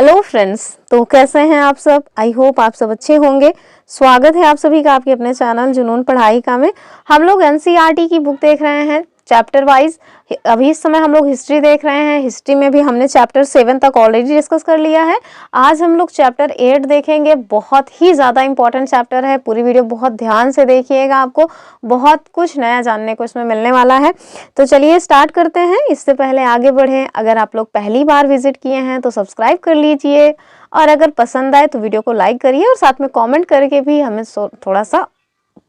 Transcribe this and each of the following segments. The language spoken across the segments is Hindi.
हेलो फ्रेंड्स, तो कैसे हैं आप सब। आई होप आप सब अच्छे होंगे। स्वागत है आप सभी का आपके अपने चैनल जुनून पढ़ाई का में। हम लोग एनसीईआरटी की बुक देख रहे हैं चैप्टर वाइज। अभी इस समय हम लोग हिस्ट्री देख रहे हैं। हिस्ट्री में भी हमने चैप्टर 7 तक ऑलरेडी डिस्कस कर लिया है। आज हम लोग चैप्टर 8 देखेंगे। बहुत ही ज़्यादा इंपॉर्टेंट चैप्टर है। पूरी वीडियो बहुत ध्यान से देखिएगा, आपको बहुत कुछ नया जानने को इसमें मिलने वाला है। तो चलिए स्टार्ट करते हैं। इससे पहले आगे बढ़ें, अगर आप लोग पहली बार विजिट किए हैं तो सब्सक्राइब कर लीजिए, और अगर पसंद आए तो वीडियो को लाइक करिए और साथ में कमेंट करके भी हमें थोड़ा सा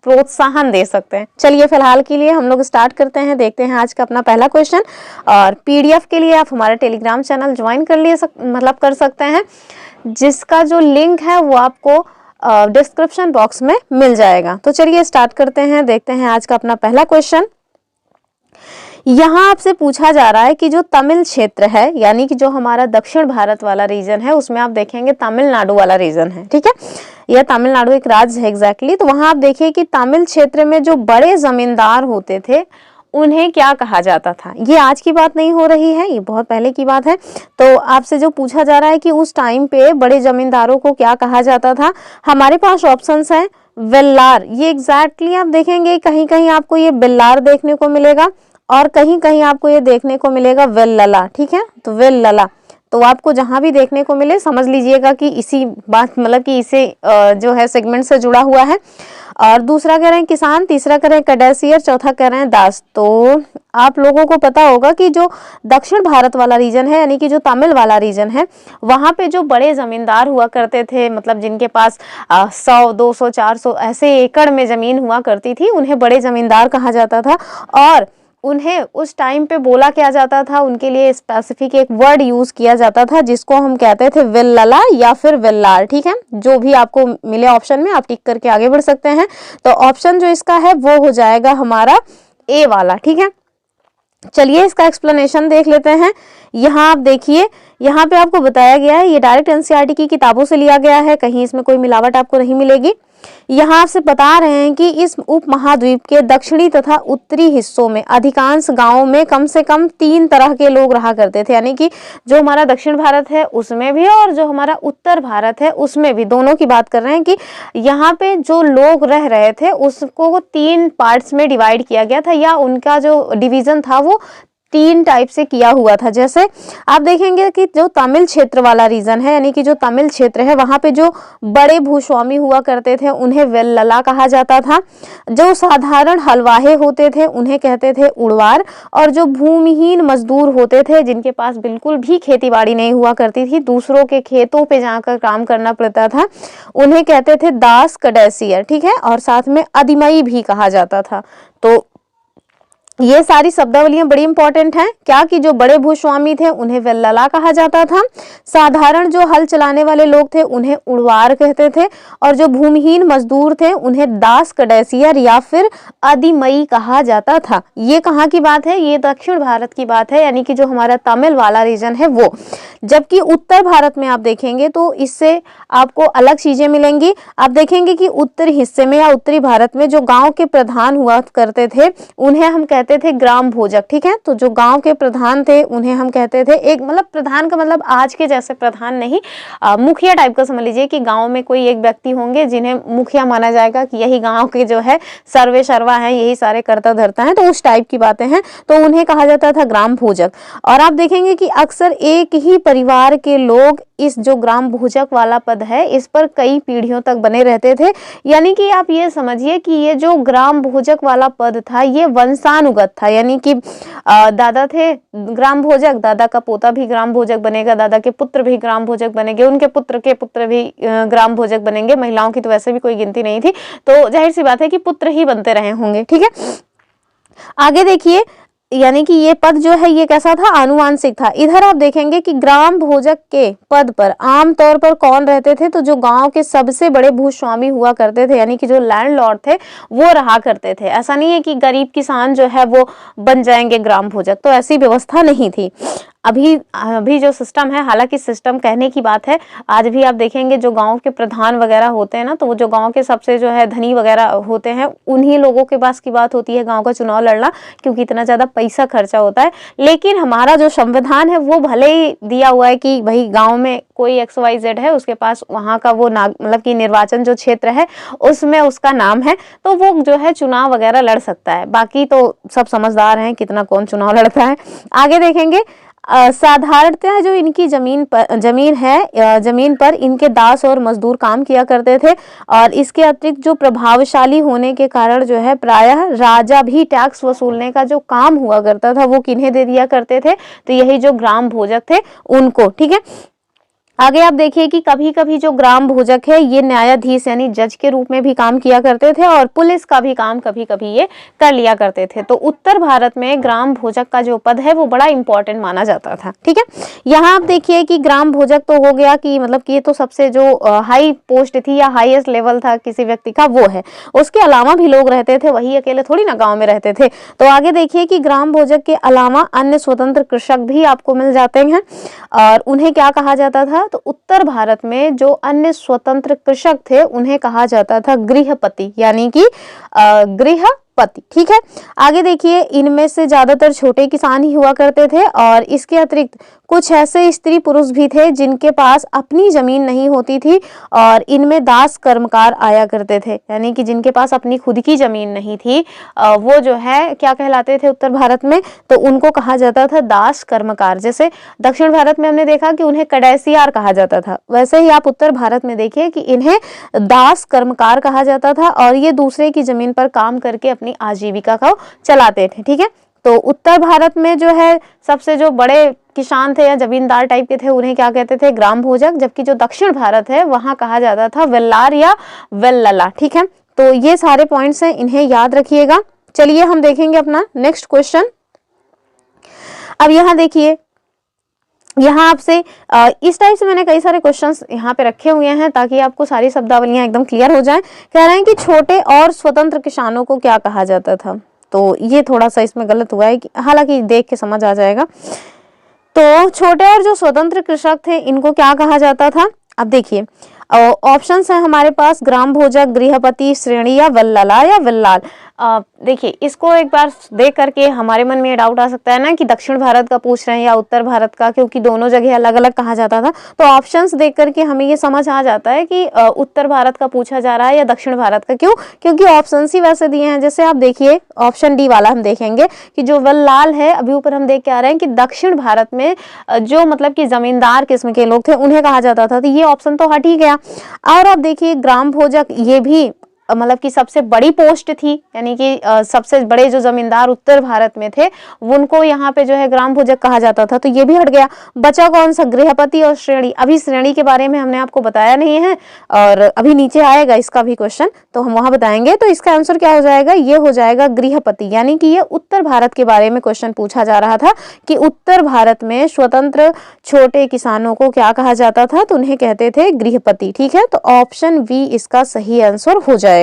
प्रोत्साहन दे सकते हैं। चलिए फिलहाल के लिए हम लोग स्टार्ट करते हैं। देखते हैं आज का अपना पहला क्वेश्चन। और पीडीएफ के लिए आप हमारा टेलीग्राम चैनल ज्वाइन कर सकते हैं, जिसका जो लिंक है वो आपको डिस्क्रिप्शन बॉक्स में मिल जाएगा। तो चलिए स्टार्ट करते हैं। देखते हैं आज का अपना पहला क्वेश्चन। यहाँ आपसे पूछा जा रहा है कि जो तमिल क्षेत्र है, यानी कि जो हमारा दक्षिण भारत वाला रीजन है, उसमें आप देखेंगे तमिलनाडु वाला रीजन है। ठीक है, यह तमिलनाडु एक राज्य है एग्जैक्टली। तो वहां आप देखिए कि तमिल क्षेत्र में जो बड़े जमींदार होते थे उन्हें क्या कहा जाता था। ये आज की बात नहीं हो रही है, ये बहुत पहले की बात है। तो आपसे जो पूछा जा रहा है कि उस टाइम पे बड़े जमींदारों को क्या कहा जाता था, हमारे पास ऑप्शंस हैं वेल्लार। ये एग्जैक्टली आप देखेंगे कहीं कहीं आपको ये बेल्लार देखने को मिलेगा और कहीं कहीं आपको ये देखने को मिलेगा वेल्लला। ठीक है, तो वेल्लला तो आपको जहां भी देखने को मिले समझ लीजिएगा कि इसी बात मतलब कि इसे जो है सेगमेंट से जुड़ा हुआ है। और दूसरा कह रहे हैं किसान, तीसरा कह रहे हैं कडेसियर, चौथा कह रहे हैं दास। तो आप लोगों को पता होगा कि जो दक्षिण भारत वाला रीजन है, यानी कि जो तमिल वाला रीजन है, वहां पे जो बड़े जमींदार हुआ करते थे, मतलब जिनके पास 100, 200, 400 ऐसे एकड़ में जमीन हुआ करती थी, उन्हें बड़े जमींदार कहा जाता था। और उन्हें उस टाइम पे बोला क्या जाता था, उनके लिए स्पेसिफिक एक वर्ड यूज किया जाता था जिसको हम कहते थे वेल्लला या फिर वेल्लार। ठीक है, जो भी आपको मिले ऑप्शन में आप टिक करके आगे बढ़ सकते हैं। तो ऑप्शन जो इसका है वो हो जाएगा हमारा ए वाला। ठीक है, चलिए इसका एक्सप्लेनेशन देख लेते हैं। यहाँ आप देखिए, यहाँ पे आपको बताया गया है, ये डायरेक्ट एनसीईआरटी की किताबों से लिया गया है, कहीं इसमें कोई मिलावट आपको नहीं मिलेगी। यहाँ आपसे बता रहे हैं कि इस उपमहाद्वीप के दक्षिणी तथा उत्तरी हिस्सों में अधिकांश गांवों में कम से कम 3 तरह के लोग रहा करते थे, यानी कि जो हमारा दक्षिण भारत है उसमें भी और जो हमारा उत्तर भारत है उसमें भी, दोनों की बात कर रहे हैं कि यहाँ पे जो लोग रह रहे थे उसको 3 पार्ट्स में डिवाइड किया गया था, या उनका जो डिवीजन था वो 3 टाइप से किया हुआ था। जैसे आप देखेंगे कि जो तमिल क्षेत्र वाला रीजन है, यानी कि जो तमिल क्षेत्र है, वहां पे जो बड़े भूस्वामी हुआ करते थे उन्हें वेल्लला कहा जाता था। जो साधारण हलवाहे होते थे उन्हें कहते थे उड़वार। और जो भूमिहीन मजदूर होते थे, जिनके पास बिल्कुल भी खेती बाड़ी नहीं हुआ करती थी, दूसरों के खेतों पे जाकर काम करना पड़ता था, उन्हें कहते थे दास कडेसियर। ठीक है, और साथ में अधिमई भी कहा जाता था। तो ये सारी शब्दावलियां बड़ी इंपॉर्टेंट हैं। क्या कि जो बड़े भूस्वामी थे उन्हें वेल्लला कहा जाता था, साधारण जो हल चलाने वाले लोग थे उन्हें उड़वार कहते थे, और जो भूमिहीन मजदूर थे उन्हें दास कडेसियर या फिर अधिमई कहा जाता था। ये कहाँ की बात है, ये दक्षिण भारत की बात है, यानी कि जो हमारा तमिल वाला रीजन है वो। जबकि उत्तर भारत में आप देखेंगे तो इससे आपको अलग चीजें मिलेंगी। आप देखेंगे कि उत्तरी हिस्से में या उत्तरी भारत में जो गांव के प्रधान हुआ करते थे उन्हें हम कहते थे ग्राम भोजक। ठीक है, तो जो गांव के प्रधान थे उन्हें हम कहते थे, एक मतलब प्रधान का मतलब आज के जैसे प्रधान नहीं, मुखिया टाइप का समझ लीजिए कि गांव में कोई एक व्यक्ति होंगे जिन्हें मुखिया माना जाएगा कि यही गांव के जो है सर्वे सर्वा है, यही सारे करता धरता है, तो उस टाइप की बातें हैं। तो उन्हें कहा जाता था ग्राम भोजक। और आप देखेंगे कि अक्सर एक ही परिवार के लोग इस जो ग्राम भोजक वाला पद है इस पर कई पीढ़ियों तक बने रहते थे। यानी कि आप ये समझिए कि ये जो ग्राम भोजक वाला पद था ये वंशानुगत था, यानी कि दादा थे ग्राम भोजक, दादा का पोता भी ग्राम भोजक बनेगा, दादा के पुत्र भी ग्राम भोजक बनेंगे, उनके पुत्र के पुत्र भी ग्राम भोजक बनेंगे। महिलाओं की तो वैसे भी कोई गिनती नहीं थी, तो जाहिर सी बात है कि पुत्र ही बनते रहे होंगे। ठीक है, आगे देखिए, यानी कि ये पद जो है ये कैसा था, आनुवांशिक था। इधर आप देखेंगे कि ग्राम भोजक के पद पर आमतौर पर कौन रहते थे, तो जो गांव के सबसे बड़े भूस्वामी हुआ करते थे, यानी कि जो लैंडलॉर्ड थे वो रहा करते थे। ऐसा नहीं है कि गरीब किसान जो है वो बन जाएंगे ग्राम भोजक, तो ऐसी व्यवस्था नहीं थी। अभी जो सिस्टम है, हालांकि सिस्टम कहने की बात है, आज भी आप देखेंगे जो गांव के प्रधान वगैरह होते हैं ना, तो वो जो गांव के सबसे जो है धनी वगैरह होते हैं, उन्हीं लोगों के पास की बात होती है गांव का चुनाव लड़ना, क्योंकि इतना ज़्यादा पैसा खर्चा होता है। लेकिन हमारा जो संविधान है वो भले ही दिया हुआ है कि भाई गाँव में कोई XYZ है, उसके पास वहाँ का वो मतलब कि निर्वाचन जो क्षेत्र है उसमें उसका नाम है, तो वो जो है चुनाव वगैरह लड़ सकता है। बाकी तो सब समझदार हैं, कितना कौन चुनाव लड़ता है। आगे देखेंगे, साधारणतः जो इनकी जमीन पर इनके दास और मजदूर काम किया करते थे, और इसके अतिरिक्त जो प्रभावशाली होने के कारण जो है प्रायः राजा भी टैक्स वसूलने का जो काम हुआ करता था वो किन्हें दे दिया करते थे, तो यही जो ग्राम भोजक थे उनको। ठीक है, आगे आप देखिए कि कभी कभी जो ग्राम भोजक है ये न्यायाधीश यानी जज के रूप में भी काम किया करते थे, और पुलिस का भी काम कभी कभी ये कर लिया करते थे। तो उत्तर भारत में ग्राम भोजक का जो पद है वो बड़ा इंपॉर्टेंट माना जाता था। ठीक है, यहाँ आप देखिए कि ग्राम भोजक तो हो गया कि मतलब कि ये तो सबसे जो हाई पोस्ट थी या हाईएस्ट लेवल था किसी व्यक्ति का, वो है। उसके अलावा भी लोग रहते थे, वही अकेले थोड़ी ना गाँव में रहते थे। तो आगे देखिए कि ग्राम भोजक के अलावा अन्य स्वतंत्र कृषक भी आपको मिल जाते हैं, और उन्हें क्या कहा जाता था, तो उत्तर भारत में जो अन्य स्वतंत्र कृषक थे उन्हें कहा जाता था गृहपति, यानी कि गृहपति। ठीक है, आगे देखिए, इनमें से ज्यादातर छोटे किसान ही हुआ करते थे, और इसके अतिरिक्त कुछ ऐसे स्त्री पुरुष भी थे जिनके पास अपनी जमीन नहीं होती थी, और इनमें दास कर्मकार आया करते थे, यानी कि जिनके पास अपनी खुद की जमीन नहीं थी वो जो है क्या कहलाते थे उत्तर भारत में, तो उनको कहा जाता था दास कर्मकार। जैसे दक्षिण भारत में हमने देखा कि उन्हें कड़ैसियार कहा जाता था, वैसे ही आप उत्तर भारत में देखिए कि इन्हें दास कर्मकार कहा जाता था, और ये दूसरे की जमीन पर काम करके अपनी आजीविका को चलाते थे। ठीक है, तो उत्तर भारत में जो है सबसे जो बड़े किसान थे या जमींदार टाइप के थे उन्हें क्या कहते थे, ग्राम भोजक, जबकि जो दक्षिण भारत है वहां कहा जाता था वेल्लार या वेल्लला। ठीक है, तो ये सारे पॉइंट्स हैं, इन्हें याद रखिएगा। चलिए हम देखेंगे अपना नेक्स्ट क्वेश्चन। अब यहाँ देखिए, यहाँ आपसे इस टाइप से मैंने कई सारे क्वेश्चंस यहाँ पे रखे हुए हैं ताकि आपको सारी शब्दावलियां एकदम क्लियर हो जाएं। कह रहे हैं कि छोटे और स्वतंत्र किसानों को क्या कहा जाता था, तो ये थोड़ा सा इसमें गलत हुआ है, हालांकि देख के समझ आ जाएगा। तो छोटे और जो स्वतंत्र कृषक थे इनको क्या कहा जाता था। अब देखिए ऑप्शंस है हमारे पास, ग्राम भोजक, गृहपति, श्रेणी या वल्लला या वल्लाल। देखिए इसको एक बार देख करके हमारे मन में ये डाउट आ सकता है ना कि दक्षिण भारत का पूछ रहे हैं या उत्तर भारत का, क्योंकि दोनों जगह अलग अलग कहा जाता था। तो ऑप्शंस देख करके हमें ये समझ आ जाता है कि उत्तर भारत का पूछा जा रहा है या दक्षिण भारत का। क्यों? क्योंकि ऑप्शंस ही वैसे दिए हैं। जैसे आप देखिए ऑप्शन डी वाला हम देखेंगे कि जो वल्लाल है, अभी ऊपर हम देख के आ रहे हैं कि दक्षिण भारत में जो मतलब कि जमींदार किस्म के लोग थे उन्हें कहा जाता था, तो ये ऑप्शन तो हट ही गया। और आप देखिए ग्राम भोजक, ये भी मतलब कि सबसे बड़ी पोस्ट थी, यानी कि सबसे बड़े जो जमींदार उत्तर भारत में थे उनको यहाँ पे जो है ग्राम भोजक कहा जाता था, तो ये भी हट गया। बचा कौन सा? गृहपति और श्रेणी। अभी श्रेणी के बारे में हमने आपको बताया नहीं है और अभी नीचे आएगा इसका भी क्वेश्चन, तो हम वहां बताएंगे। तो इसका आंसर क्या हो जाएगा? ये हो जाएगा गृहपति, यानी कि ये उत्तर भारत के बारे में क्वेश्चन पूछा जा रहा था कि उत्तर भारत में स्वतंत्र छोटे किसानों को क्या कहा जाता था, तो उन्हें कहते थे गृहपति। ठीक है, तो ऑप्शन बी इसका सही आंसर हो जाएगा।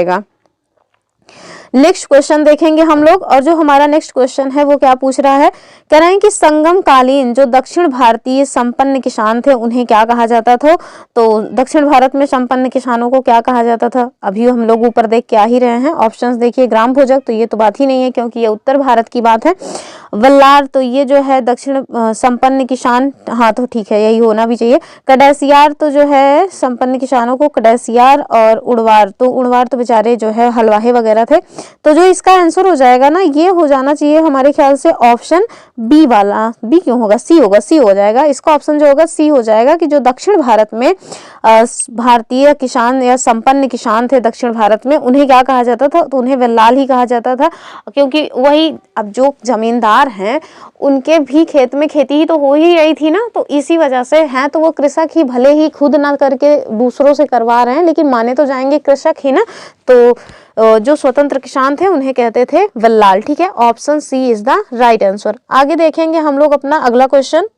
नेक्स्ट क्वेश्चन देखेंगे हम लोग, और जो हमारा नेक्स्ट क्वेश्चन है वो क्या पूछ रहा है, कह रहे हैं कि संगम कालीन जो दक्षिण भारतीय संपन्न किसान थे उन्हें क्या कहा जाता था। तो दक्षिण भारत में संपन्न किसानों को क्या कहा जाता था, अभी हम लोग ऊपर देख के आ ही रहे हैं। ऑप्शंस देखिए, ग्राम भोजक तो ये तो बात ही नहीं है क्योंकि ये उत्तर भारत की बात है। वल्लार तो ये जो है दक्षिण संपन्न किसान, हाँ तो ठीक है यही होना भी चाहिए। कड़ैसियार तो जो है संपन्न किसानों को कड़ैसियार, और उड़वार तो बेचारे जो है हलवाहे वगैरह थे। तो जो इसका आंसर हो जाएगा ना, ये हो जाना चाहिए हमारे ख्याल से ऑप्शन बी वाला। बी क्यों होगा? सी होगा, सी हो जाएगा। इसका ऑप्शन जो होगा सी हो जाएगा कि जो दक्षिण भारत में भारतीय किसान या संपन्न किसान थे दक्षिण भारत में, उन्हें क्या कहा जाता था, तो उन्हें वल्लाल ही कहा जाता था। क्योंकि वही अब जो जमींदार हैं उनके भी खेत में खेती ही तो हो ही रही थी ना, तो इसी वजह से हैं तो वो कृषक ही, भले ही खुद ना करके दूसरों से करवा रहे हैं लेकिन माने तो जाएंगे कृषक ही ना। तो जो स्वतंत्र किसान थे उन्हें कहते थे वल्लाल। ठीक है, option C is the right answer. आगे देखेंगे हम लोग अपना अगला क्वेश्चन,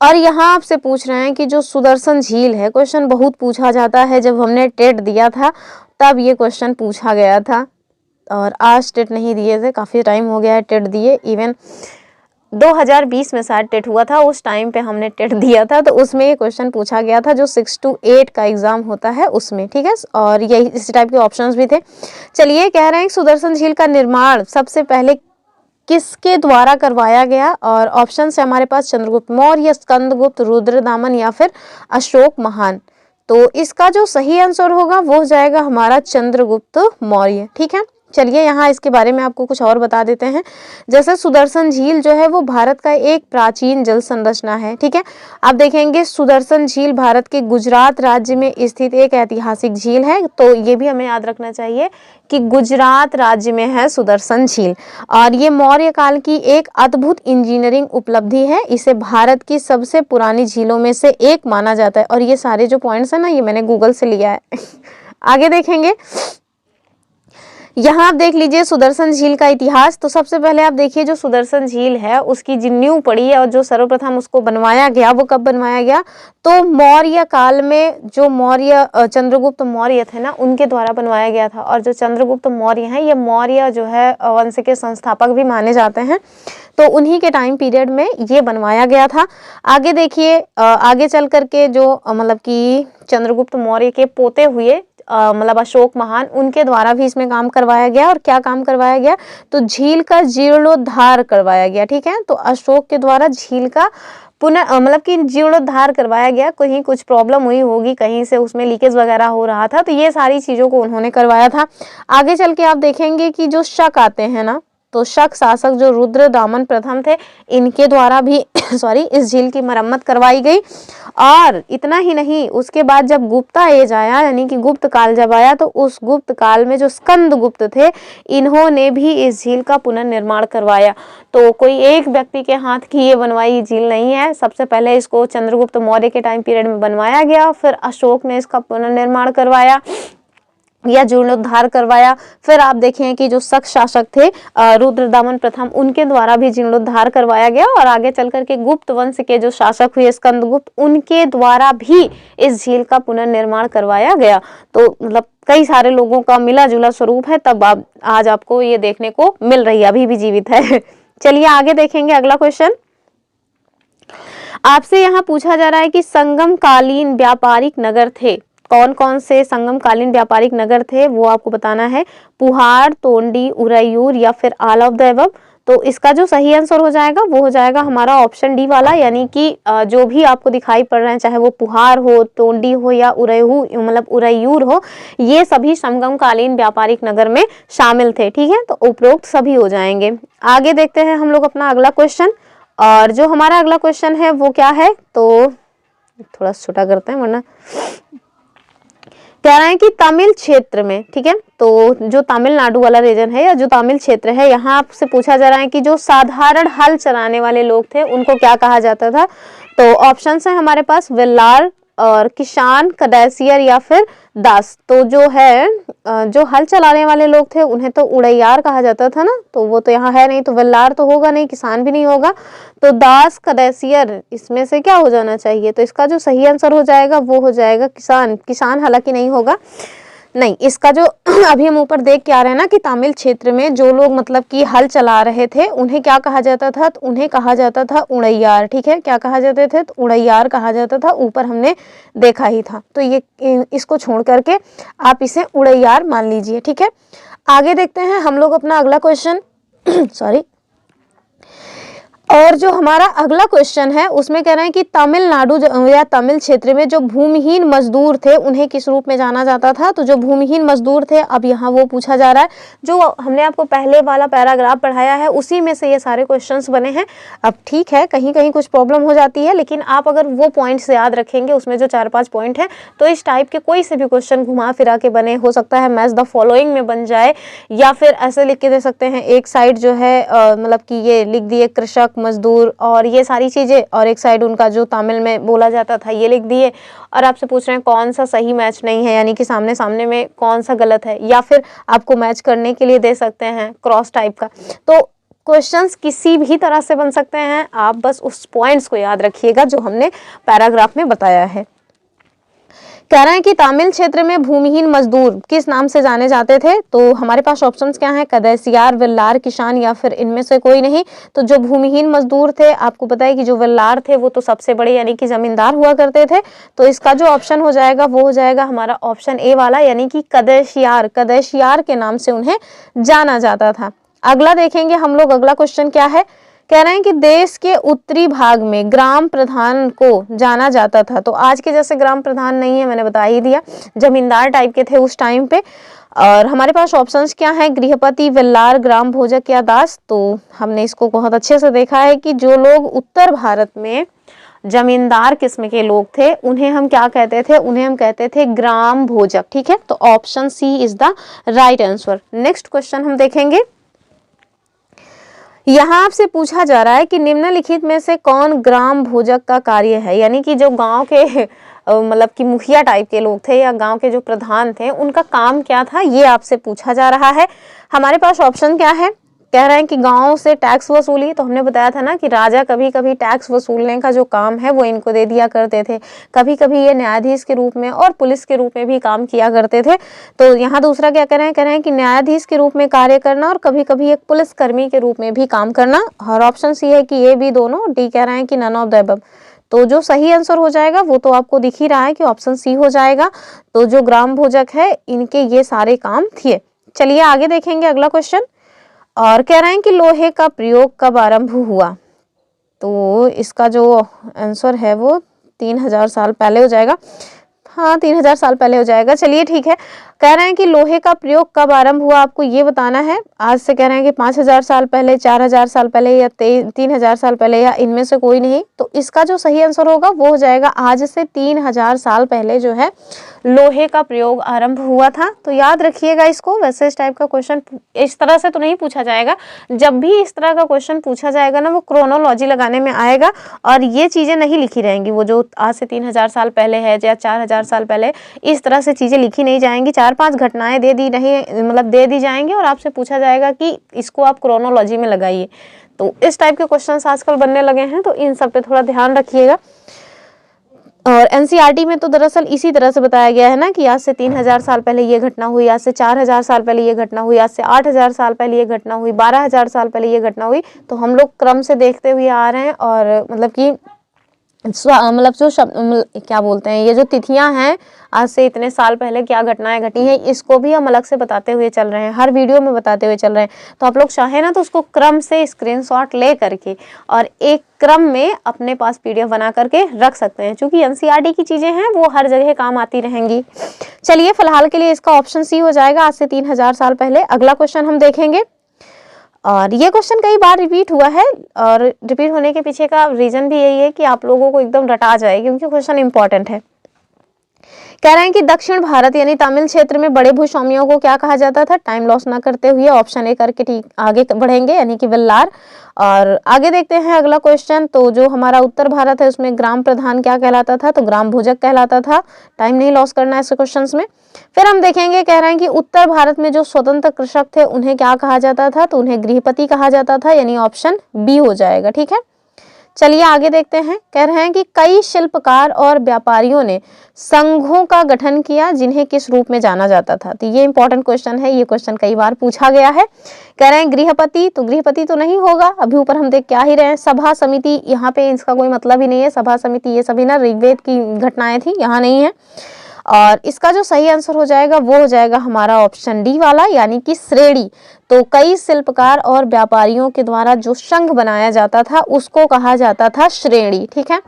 और यहाँ आपसे पूछ रहे हैं कि जो सुदर्शन झील है, क्वेश्चन बहुत पूछा जाता है। जब हमने टेट दिया था तब ये क्वेश्चन पूछा गया था, और आज टेट नहीं दिए थे, काफ़ी टाइम हो गया है टेट दिए। इवन 2020 में शायद टेट हुआ था, उस टाइम पे हमने टेट दिया था, तो उसमें ये क्वेश्चन पूछा गया था जो 6 to 8 का एग्जाम होता है उसमें, ठीक है। और यही इसी टाइप के ऑप्शंस भी थे। चलिए, कह रहे हैं सुदर्शन झील का निर्माण सबसे पहले किसके द्वारा करवाया गया, और ऑप्शन है हमारे पास चंद्रगुप्त मौर्य, स्कंदगुप्त, रुद्रदामन या फिर अशोक महान। तो इसका जो सही आंसर होगा वो हो जाएगा हमारा चंद्रगुप्त मौर्य, ठीक है। चलिए, यहाँ इसके बारे में आपको कुछ और बता देते हैं। जैसे सुदर्शन झील जो है वो भारत का एक प्राचीन जल संरचना है, ठीक है। आप देखेंगे सुदर्शन झील भारत के गुजरात राज्य में स्थित एक ऐतिहासिक झील है, तो ये भी हमें याद रखना चाहिए कि गुजरात राज्य में है सुदर्शन झील। और ये मौर्य काल की एक अद्भुत इंजीनियरिंग उपलब्धि है, इसे भारत की सबसे पुरानी झीलों में से एक माना जाता है। और ये सारे जो पॉइंट्स है ना, ये मैंने गूगल से लिया है। आगे देखेंगे, यहाँ आप देख लीजिए सुदर्शन झील का इतिहास। तो सबसे पहले आप देखिए जो सुदर्शन झील है उसकी जो नींव पड़ी है और जो सर्वप्रथम उसको बनवाया गया वो कब बनवाया गया, तो मौर्य काल में जो मौर्य चंद्रगुप्त मौर्य थे ना, उनके द्वारा बनवाया गया था। और जो चंद्रगुप्त मौर्य हैं ये मौर्य जो है वंश के संस्थापक भी माने जाते हैं, तो उन्हीं के टाइम पीरियड में ये बनवाया गया था। आगे देखिए, आगे चल करके जो मतलब कि चंद्रगुप्त मौर्य के पोते हुए मतलब अशोक महान, उनके द्वारा भी इसमें काम करवाया गया। और क्या काम करवाया गया, तो झील का जीर्णोद्धार करवाया गया, ठीक है। तो अशोक के द्वारा झील का पुनः मतलब कि जीर्णोद्धार करवाया गया। कहीं कुछ प्रॉब्लम हुई होगी, कहीं से उसमें लीकेज वगैरह हो रहा था, तो ये सारी चीज़ों को उन्होंने करवाया था। आगे चल के आप देखेंगे कि जो शक आते हैं ना, तो शक शासक जो रुद्रदामन प्रथम थे, इनके द्वारा भी सॉरी इस झील की मरम्मत करवाई गई। और इतना ही नहीं, उसके बाद जब गुप्ता एज आया यानी कि गुप्त काल जब आया, तो उस गुप्त काल में जो स्कंदगुप्त थे, इन्होंने भी इस झील का पुनर्निर्माण करवाया। तो कोई एक व्यक्ति के हाथ की ये बनवाई झील नहीं है। सबसे पहले इसको चंद्रगुप्त मौर्य के टाइम पीरियड में बनवाया गया, फिर अशोक ने इसका पुनर्निर्माण करवाया या जीर्णोद्धार करवाया। फिर आप देखें कि जो शक शासक थे रुद्रदामन प्रथम, उनके द्वारा भी जीर्णोद्धार करवाया गया। और आगे चल करके गुप्त वंश के जो शासक हुए स्कंदगुप्त, उनके द्वारा भी इस झील का पुनर्निर्माण करवाया गया। तो मतलब कई सारे लोगों का मिला जुला स्वरूप है, तब आज आपको ये देखने को मिल रही है, अभी भी जीवित है। चलिए आगे देखेंगे अगला क्वेश्चन। आपसे यहाँ पूछा जा रहा है कि संगम कालीन व्यापारिक नगर थे। कौन कौन से संगम कालीन व्यापारिक नगर थे वो आपको बताना है। पुहाड़, तोंडी, उरैयूर या फिर ऑल ऑफ द अबव। तो इसका जो सही आंसर हो जाएगा वो हो जाएगा हमारा ऑप्शन डी वाला, यानी कि जो भी आपको दिखाई पड़ रहे हैं, चाहे वो पुहाड़ हो, तोंडी हो या उरैयूर हो, ये सभी संगम कालीन व्यापारिक नगर में शामिल थे, ठीक है। तो उपरोक्त सभी हो जाएंगे। आगे देखते हैं हम लोग अपना अगला क्वेश्चन। और जो हमारा अगला क्वेश्चन है वो क्या है, तो थोड़ा छोटा करते हैं वरना कह रहे हैं कि तमिल क्षेत्र में, ठीक है, तो जो तमिलनाडु वाला रीजन है या जो तमिल क्षेत्र है, यहाँ आपसे पूछा जा रहा है कि जो साधारण हल चलाने वाले लोग थे उनको क्या कहा जाता था। तो ऑप्शंस है हमारे पास वेल्लार और किसान, कदैसियर या फिर दास। तो जो है जो हल चलाने वाले लोग थे उन्हें तो उड़ैयार कहा जाता था ना, तो वो तो यहाँ है नहीं, तो वेल्लार तो होगा नहीं, किसान भी नहीं होगा, तो दास, कदैसियर, इसमें से क्या हो जाना चाहिए। तो इसका जो सही आंसर हो जाएगा वो हो जाएगा किसान। किसान हालांकि नहीं होगा, नहीं, इसका जो अभी हम ऊपर देख के आ रहे हैं ना कि तमिल क्षेत्र में जो लोग मतलब कि हल चला रहे थे उन्हें क्या कहा जाता था, तो उन्हें कहा जाता था उड़ैयार, ठीक है। क्या कहा जाते थे, तो उड़ैयार कहा जाता था, ऊपर हमने देखा ही था। तो ये इसको छोड़ करके आप इसे उड़ैयार मान लीजिए, ठीक है। आगे देखते हैं हम लोग अपना अगला क्वेश्चन सॉरी। और जो हमारा अगला क्वेश्चन है उसमें कह रहे हैं कि तमिलनाडु या तमिल क्षेत्र में जो भूमिहीन मजदूर थे उन्हें किस रूप में जाना जाता था। तो जो भूमिहीन मजदूर थे, अब यहाँ वो पूछा जा रहा है जो हमने आपको पहले वाला पैराग्राफ पढ़ाया है उसी में से ये सारे क्वेश्चंस बने हैं। अब ठीक है, कहीं कहीं कुछ प्रॉब्लम हो जाती है, लेकिन आप अगर वो पॉइंट्स याद रखेंगे, उसमें जो 4-5 पॉइंट है, तो इस टाइप के कोई से भी क्वेश्चन घुमा फिरा के बने, हो सकता है मैच द फॉलोइंग में बन जाए, या फिर ऐसे लिख के दे सकते हैं, एक साइड जो है मतलब कि ये लिख दिए कृषक, मजदूर और ये सारी चीजें, और एक साइड उनका जो तमिल में बोला जाता था ये लिख दिए, और आपसे पूछ रहे हैं कौन सा सही मैच नहीं है, यानी कि सामने सामने में कौन सा गलत है, या फिर आपको मैच करने के लिए दे सकते हैं क्रॉस टाइप का। तो क्वेश्चंस किसी भी तरह से बन सकते हैं, आप बस उस पॉइंट्स को याद रखिएगा जो हमने पैराग्राफ में बताया है। कह रहे हैं कि तमिल क्षेत्र में भूमिहीन मजदूर किस नाम से जाने जाते थे। तो हमारे पास ऑप्शंस क्या हैं, कदैसियार, वेल्लार, किसान या फिर इनमें से कोई नहीं। तो जो भूमिहीन मजदूर थे, आपको पता है कि जो वेल्लार थे वो तो सबसे बड़े यानी कि जमींदार हुआ करते थे। तो इसका जो ऑप्शन हो जाएगा वो हो जाएगा हमारा ऑप्शन ए वाला, यानी कि कदैसियार, कदैसियार के नाम से उन्हें जाना जाता था। अगला देखेंगे हम लोग, अगला क्वेश्चन क्या है, कह रहे हैं कि देश के उत्तरी भाग में ग्राम प्रधान को जाना जाता था। तो आज के जैसे ग्राम प्रधान नहीं है, मैंने बता ही दिया, जमींदार टाइप के थे उस टाइम पे। और हमारे पास ऑप्शंस क्या हैं, गृहपति, वेल्लार, ग्राम भोजक या दास। तो हमने इसको बहुत अच्छे से देखा है कि जो लोग उत्तर भारत में जमींदार किस्म के लोग थे उन्हें हम क्या कहते थे, उन्हें हम कहते थे ग्राम भोजक। ठीक है, तो option C is the right answer. Next question हम देखेंगे। यहाँ आपसे पूछा जा रहा है कि निम्नलिखित में से कौन ग्राम भोजक का कार्य है, यानी कि जो गांव के मतलब कि मुखिया टाइप के लोग थे या गांव के जो प्रधान थे उनका काम क्या था, ये आपसे पूछा जा रहा है। हमारे पास ऑप्शन क्या है, कह रहे हैं कि गांव से टैक्स वसूली। तो हमने बताया था ना कि राजा कभी कभी टैक्स वसूलने का जो काम है वो इनको दे दिया करते थे, कभी कभी ये न्यायाधीश के रूप में और पुलिस के रूप में भी काम किया करते थे। तो यहाँ दूसरा क्या कह रहे हैं कि न्यायाधीश के रूप में कार्य करना और कभी कभी एक पुलिसकर्मी के रूप में भी काम करना। और ऑप्शन सी है कि ये भी दोनों, डी कह रहे हैं कि नन ऑफ द अबव। तो जो सही आंसर हो जाएगा वो तो आपको दिख ही रहा है कि ऑप्शन सी हो जाएगा। तो जो ग्राम भोजक है इनके ये सारे काम थे। चलिए आगे देखेंगे अगला क्वेश्चन। और कह रहे हैं कि लोहे का प्रयोग कब आरंभ हुआ। तो इसका जो आंसर है वो 3000 साल पहले हो जाएगा। हाँ, 3000 साल पहले हो जाएगा। चलिए ठीक है, कह रहे हैं कि लोहे का प्रयोग कब आरंभ हुआ, आपको ये बताना है। आज से कह रहे हैं कि 5000 साल पहले, 4000 साल पहले या 3000 साल पहले या इनमें से कोई नहीं। तो इसका जो सही आंसर होगा वो हो जाएगा आज से 3000 साल पहले जो है लोहे का प्रयोग आरंभ हुआ था। तो याद रखिएगा इसको। वैसे इस टाइप का क्वेश्चन इस तरह से तो नहीं पूछा जाएगा, जब भी इस तरह का क्वेश्चन पूछा जाएगा ना वो क्रोनोलॉजी लगाने में आएगा और ये चीजें नहीं लिखी रहेंगी। वो जो आज से 3000 साल पहले है या 4000 साल पहले, इस तरह से चीजें लिखी नहीं जाएंगी। 4-5 घटनाएं दे दी नहीं, मतलब दे दी जाएंगी और आपसे पूछा जाएगा कि इसको आप क्रोनोलॉजी में लगाइए। तो इस टाइप के क्वेश्चंस आजकल बनने लगे हैं, तो इन सब पे थोड़ा ध्यान रखिएगा। और एनसीईआरटी में तो दरअसल इसी तरह से बताया गया है ना कि आज से 3000 साल पहले ये घटना हुई, आज से 4000 साल पहले ये घटना हुई, आज से 8000 साल पहले ये घटना हुई, 12000 साल पहले ये घटना हुई। तो हम लोग क्रम से देखते हुए आ रहे हैं और मतलब कि मतलब जो शब्द क्या बोलते हैं, ये जो तिथियां हैं आज से इतने साल पहले क्या घटनाएं घटी हैं, इसको भी हम अलग से बताते हुए चल रहे हैं, हर वीडियो में बताते हुए चल रहे हैं। तो आप लोग चाहें ना तो उसको क्रम से स्क्रीनशॉट ले करके और एक क्रम में अपने पास पीडीएफ बना करके रख सकते हैं, क्योंकि एनसीईआरटी की चीजें हैं वो हर जगह काम आती रहेंगी। चलिए फिलहाल के लिए इसका ऑप्शन सी हो जाएगा, आज से 3000 साल पहले। अगला क्वेश्चन हम देखेंगे और ये क्वेश्चन कई बार रिपीट हुआ है और रिपीट होने के पीछे का रीजन भी यही है कि आप लोगों को एकदम रटा जाए, क्योंकि क्वेश्चन इंपॉर्टेंट है। कह रहे हैं कि दक्षिण भारत यानी तमिल क्षेत्र में बड़े भूस्वामियों को क्या कहा जाता था। टाइम लॉस ना करते हुए ऑप्शन ए करके ठीक आगे बढ़ेंगे, यानी कि वेल्लार। और आगे देखते हैं अगला क्वेश्चन। तो जो हमारा उत्तर भारत है उसमें ग्राम प्रधान क्या कहलाता था, तो ग्राम भोजक कहलाता था। टाइम नहीं लॉस करना है ऐसे क्वेश्चंस में। फिर हम देखेंगे, कह रहे हैं कि उत्तर भारत में जो स्वतंत्र कृषक थे उन्हें क्या कहा जाता था, तो उन्हें गृहपति कहा जाता था, यानी ऑप्शन बी हो जाएगा। ठीक है, चलिए आगे देखते हैं। कह रहे हैं कि कई शिल्पकार और व्यापारियों ने संघों का गठन किया, जिन्हें किस रूप में जाना जाता था। तो ये इंपॉर्टेंट क्वेश्चन है, ये क्वेश्चन कई बार पूछा गया है। कह रहे हैं गृहपति, तो गृहपति तो नहीं होगा, अभी ऊपर हम देख क्या ही रहे हैं। सभा समिति, यहाँ पे इसका कोई मतलब ही नहीं है। सभा समिति ये सभी ना ऋग्वेद की घटनाएं थी, यहाँ नहीं है। और इसका जो सही आंसर हो जाएगा वो हो जाएगा हमारा ऑप्शन डी वाला, यानी कि श्रेणी। तो कई शिल्पकार और व्यापारियों के द्वारा जो संघ बनाया जाता था उसको कहा जाता था श्रेणी। ठीक है,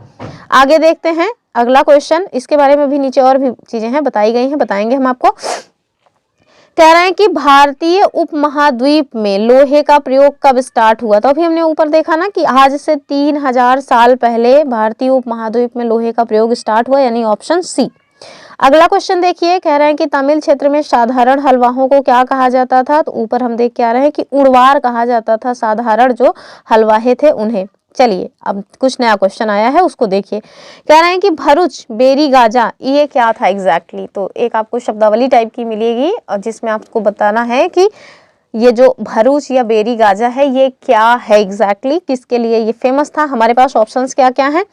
आगे देखते हैं अगला क्वेश्चन। इसके बारे में भी नीचे और भी चीजें हैं बताई गई हैं, बताएंगे हम आपको। कह रहे हैं कि भारतीय उपमहाद्वीप में लोहे का प्रयोग कब स्टार्ट हुआ। तो अभी हमने ऊपर देखा ना कि आज से 3000 साल पहले भारतीय उपमहाद्वीप में लोहे का प्रयोग स्टार्ट हुआ, यानी ऑप्शन सी। अगला क्वेश्चन देखिए, कह रहे हैं कि तमिल क्षेत्र में साधारण हलवाओं को क्या कहा जाता था। तो ऊपर हम देख के आ रहे हैं कि उड़वार कहा जाता था, साधारण जो हलवाहे थे उन्हें। चलिए अब कुछ नया क्वेश्चन आया है उसको देखिए। कह रहे हैं कि भरूच बेरी गाजा ये क्या था एग्जैक्टली। तो एक आपको शब्दावली टाइप की मिलेगी और जिसमें आपको बताना है कि ये जो भरूच या बेरी गाजा है ये क्या है एग्जैक्टली, किसके लिए ये फेमस था? हमारे पास ऑप्शंस क्या क्या हैं?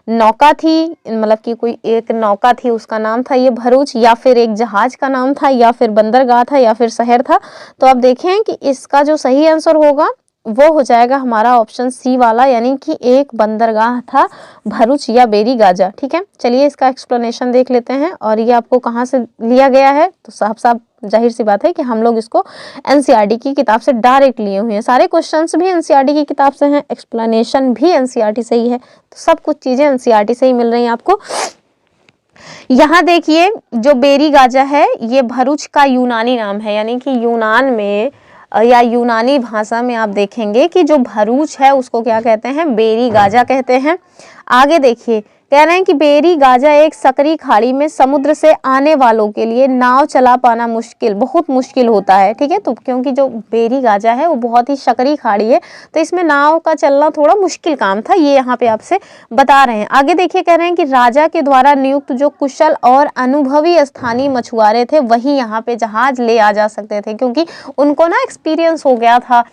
नौका थी, मतलब कि कोई एक नौका थी उसका नाम था ये भरूच, या फिर एक जहाज का नाम था, या फिर बंदरगाह था, या फिर शहर था। तो आप देखें कि इसका जो सही आंसर होगा वो हो जाएगा हमारा ऑप्शन सी वाला, यानी कि एक बंदरगाह था भरूच या बेरी गाजा। ठीक है, चलिए इसका एक्सप्लेनेशन देख लेते हैं। और ये आपको कहाँ से लिया गया है? तो साफ साफ जाहिर सी बात है कि हम लोग इसको एनसीईआरटी की किताब से डायरेक्ट लिए हुए हैं। सारे क्वेश्चंस भी एनसीईआरटी की किताब से हैं, एक्सप्लेनेशन भी एनसीईआरटी से ही है, तो सब कुछ चीजें एनसीईआरटी से ही मिल रही हैं आपको। यहाँ देखिए जो बेरी गाजा है ये भरूच का यूनानी नाम है, यानी कि यूनान में या यूनानी भाषा में आप देखेंगे कि जो भरूच है उसको क्या कहते हैं? बेरी गाजा कहते हैं। आगे देखिए कह रहे हैं कि बेरी गाजा एक सकरी खाड़ी में समुद्र से आने वालों के लिए नाव चला पाना मुश्किल, बहुत मुश्किल होता है। ठीक है, तो क्योंकि जो बेरी गाजा है वो बहुत ही सकरी खाड़ी है, तो इसमें नाव का चलना थोड़ा मुश्किल काम था, ये यहाँ पे आपसे बता रहे हैं। आगे देखिए कह रहे हैं कि राजा के द्वारा नियुक्त जो कुशल और अनुभवी स्थानीय मछुआरे थे वही यहाँ पे जहाज ले आ जा सकते थे, क्योंकि उनको ना एक्सपीरियंस हो गया था।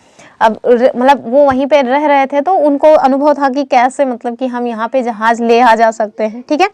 अब मतलब वो वहीं पे रह रहे थे तो उनको अनुभव था कि कैसे मतलब कि हम यहाँ पे जहाज ले आ जा सकते हैं। ठीक है,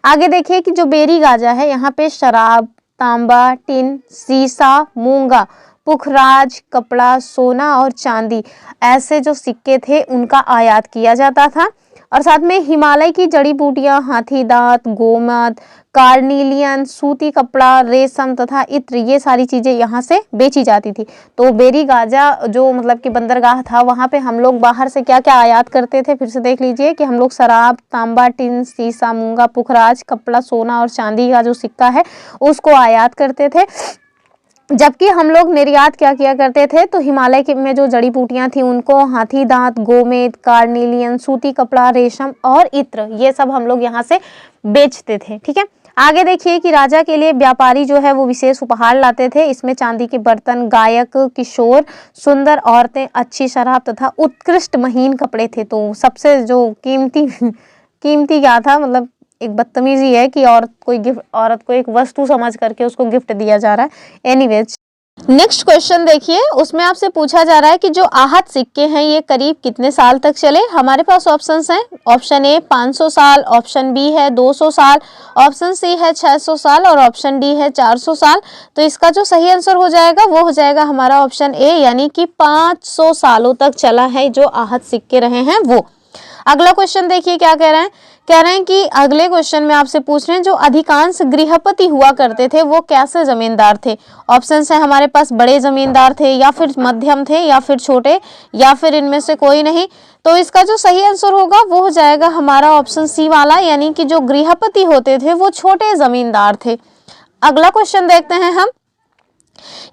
आगे देखिए कि जो बेरी गाजा है यहाँ पे शराब, तांबा, टिन, सीसा, मूंगा, पुखराज, कपड़ा, सोना और चांदी ऐसे जो सिक्के थे उनका आयात किया जाता था। और साथ में हिमालय की जड़ी बूटियां, हाथी दांत, गोमद, कार्निलियन, सूती कपड़ा, रेशम तथा इत्र, ये सारी चीजें यहाँ से बेची जाती थी। तो बेरी गाजा जो मतलब कि बंदरगाह था वहाँ पे हम लोग बाहर से क्या क्या आयात करते थे? फिर से देख लीजिए कि हम लोग शराब, तांबा, टिन, सीसा, मूंगा, पुखराज, कपड़ा, सोना और चांदी का जो सिक्का है उसको आयात करते थे। जबकि हम लोग निर्यात क्या किया करते थे? तो हिमालय में जो जड़ी बूटियां थी उनको, हाथी दांत, गोमेद, कार्निलियन, सूती कपड़ा, रेशम और इत्र, ये सब हम लोग यहाँ से बेचते थे। ठीक है, आगे देखिए कि राजा के लिए व्यापारी जो है वो विशेष उपहार लाते थे। इसमें चांदी के बर्तन, गायक, किशोर, सुंदर औरतें, अच्छी शराब तथा उत्कृष्ट महीन कपड़े थे। तो सबसे जो कीमती क्या था? मतलब एक बदतमीजी है कि औरत को एक वस्तु समझ करके उसको गिफ्ट दिया जा रहा है। एनीवेज नेक्स्ट क्वेश्चन देखिए, उसमें आपसे पूछा जा रहा है कि जो आहत सिक्के हैं ये करीब कितने साल तक चले? हमारे पास ऑप्शंस हैं। ऑप्शन ए 500 साल, ऑप्शन बी है 200 साल, ऑप्शन सी है 600 साल और ऑप्शन डी है 400 साल। तो इसका जो सही आंसर हो जाएगा वो हो जाएगा हमारा ऑप्शन ए, यानी कि 500 सालों तक चला है जो आहत सिक्के रहे हैं वो। अगला क्वेश्चन देखिए क्या कह रहे हैं? कह रहे हैं कि अगले क्वेश्चन में आपसे पूछ रहे हैं जो अधिकांश गृहपति हुआ करते थे वो कैसे जमींदार थे? ऑप्शंस है हमारे पास, बड़े जमींदार थे, या फिर मध्यम थे, या फिर छोटे, या फिर इनमें से कोई नहीं। तो इसका जो सही आंसर होगा वो हो जाएगा हमारा ऑप्शन सी वाला, यानी कि जो गृहपति होते थे वो छोटे जमींदार थे। अगला क्वेश्चन देखते हैं हम।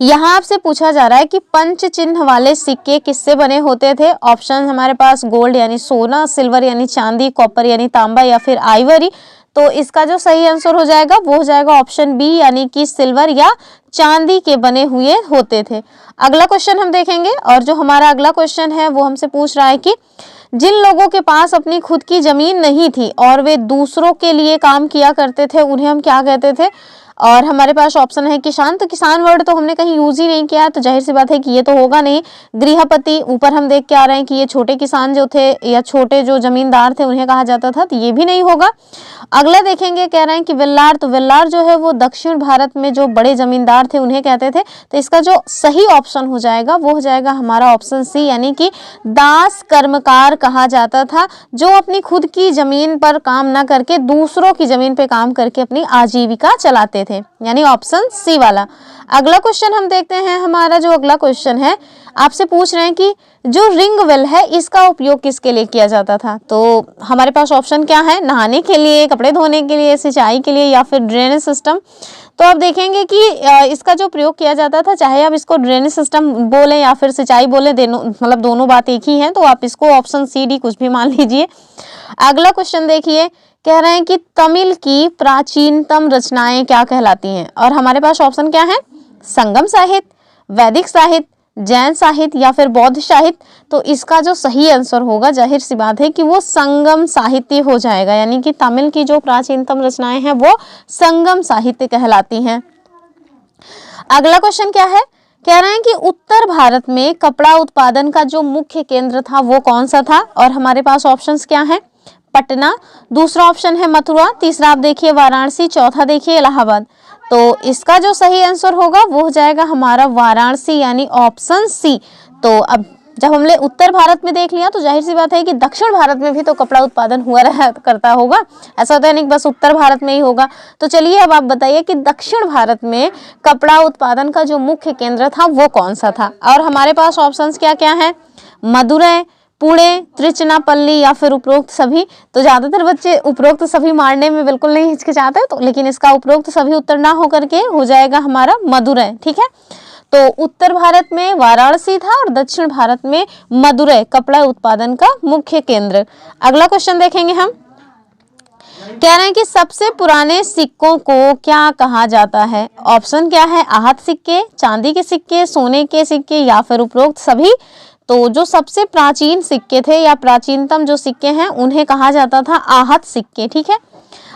यहाँ आपसे पूछा जा रहा है कि पंच चिन्ह वाले सिक्के किससे बने होते थे? ऑप्शन हमारे पास गोल्ड यानी सोना, सिल्वर यानी चांदी, कॉपर यानी तांबा, या फिर आइवरी। तो इसका जो सही आंसर हो जाएगा वो हो जाएगा ऑप्शन बी, यानी कि सिल्वर या चांदी के बने हुए होते थे। अगला क्वेश्चन हम देखेंगे, और जो हमारा अगला क्वेश्चन है वो हमसे पूछ रहा है कि जिन लोगों के पास अपनी खुद की जमीन नहीं थी और वे दूसरों के लिए काम किया करते थे उन्हें हम क्या कहते थे? और हमारे पास ऑप्शन है किसान। तो किसान वर्ड तो हमने कहीं यूज ही नहीं किया, तो जाहिर सी बात है कि ये तो होगा नहीं। गृहपति ऊपर हम देख के आ रहे हैं कि ये छोटे किसान जो थे या छोटे जो जमींदार थे उन्हें कहा जाता था, तो ये भी नहीं होगा। अगला देखेंगे, कह रहे हैं कि विल्लार। तो विल्लार जो है वो दक्षिण भारत में जो बड़े जमींदार थे उन्हें कहते थे। तो इसका जो सही ऑप्शन हो जाएगा वो हो जाएगा हमारा ऑप्शन सी, यानी कि दास कर्मकार कहा जाता था, जो अपनी खुद की जमीन पर काम न करके दूसरों की जमीन पे काम करके अपनी आजीविका चलाते थे, यानी ऑप्शन सी वाला। अगला क्वेश्चन हम देखते हैं। हमारा जो अगला क्वेश्चन है आपसे पूछ रहे हैं कि जो रिंग वेल है इसका उपयोग किसके लिए किया जाता था? तो हमारे पास ऑप्शन क्या है? नहाने के लिए, कपड़े धोने के लिए, सिंचाई के लिए, या फिर ड्रेनेज सिस्टम। तो आप देखेंगे कि इसका जो प्रयोग किया जाता था, चाहे आप इसको ड्रेनेज सिस्टम बोले या फिर सिंचाई बोले, मतलब दोनों बात एक ही है, तो आप इसको ऑप्शन सी डी कुछ भी मान लीजिए। अगला क्वेश्चन देखिए, कह रहे हैं कि तमिल की प्राचीनतम रचनाएं क्या कहलाती हैं? और हमारे पास ऑप्शन क्या है? संगम साहित्य, वैदिक साहित्य, जैन साहित्य, या फिर बौद्ध साहित्य। तो इसका जो सही आंसर होगा जाहिर सी बात है कि वो संगम साहित्य हो जाएगा, यानी कि तमिल की जो प्राचीनतम रचनाएं हैं वो संगम साहित्य कहलाती हैं। अगला क्वेश्चन क्या है? कह रहे हैं कि उत्तर भारत में कपड़ा उत्पादन का जो मुख्य केंद्र था वो कौन सा था, और हमारे पास ऑप्शंस क्या हैं, पटना, दूसरा ऑप्शन है मथुरा, तीसरा आप देखिए वाराणसी, चौथा देखिए इलाहाबाद। तो इसका जो सही आंसर होगा वो हो जाएगा हमारा वाराणसी, यानी ऑप्शन सी। तो अब जब हमने उत्तर भारत में देख लिया तो जाहिर सी बात है कि दक्षिण भारत में भी तो कपड़ा उत्पादन हुआ रहा करता होगा, ऐसा तो नहीं बस उत्तर भारत में ही होगा। तो चलिए अब आप बताइए कि दक्षिण भारत में कपड़ा उत्पादन का जो मुख्य केंद्र था वो कौन सा था, और हमारे पास ऑप्शंस क्या क्या हैं, मदुरै, पुणे, त्रिचनापल्ली या फिर उपरोक्त सभी। तो ज्यादातर बच्चे उपरोक्त सभी मारने में बिल्कुल नहीं हिचकिचाते, तो लेकिन इसका उपरोक्त सभी उत्तर ना होकर के हो जाएगा हमारा मदुरै। ठीक है, तो उत्तर भारत में वाराणसी था और दक्षिण भारत में मदुरै कपड़ा उत्पादन का मुख्य केंद्र। अगला क्वेश्चन देखेंगे हम। कह रहे हैं कि सबसे पुराने सिक्कों को क्या कहा जाता है। ऑप्शन क्या है, आहत सिक्के, चांदी के सिक्के, सोने के सिक्के या फिर उपरोक्त सभी। तो जो सबसे प्राचीन सिक्के थे या प्राचीनतम जो सिक्के हैं उन्हें कहा जाता था आहत सिक्के। ठीक है,